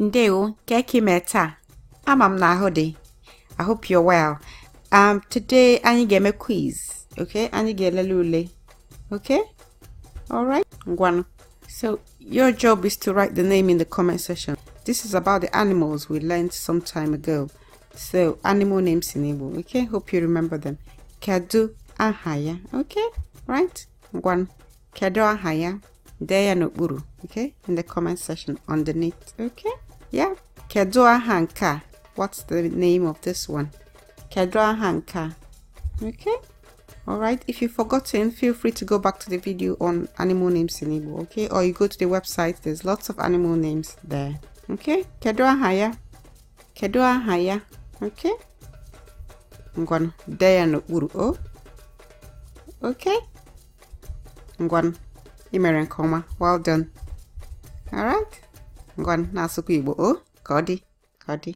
Ndeo, keki meta. Amam na hodi. I hope you're well. Today I get a quiz. Okay, I get a lule. Okay, all right. One. So your job is to write the name in the comment section. This is about the animals we learned some time ago. So animal names in Igbo. Okay, hope you remember them. Kedu ahaya. Okay, right. One. Kedu ahaya. There n'okpuru. Okay, in the comment section underneath. Okay, yeah. Kedu aha nke? What's the name of this one? Kedu aha nke? Okay, all right. If you've forgotten, feel free to go back to the video on animal names in Igbo. Okay, or you go to the website. There's lots of animal names there. Okay, kedu ahaya. Kedu ahaya. Okay. Ngwan there n'okpuru. Oh. Okay. Ngwan. Imere nke ọma. Well done. All right. Ngwan na-asụkwa Igbo. Oh, ka ọ dị.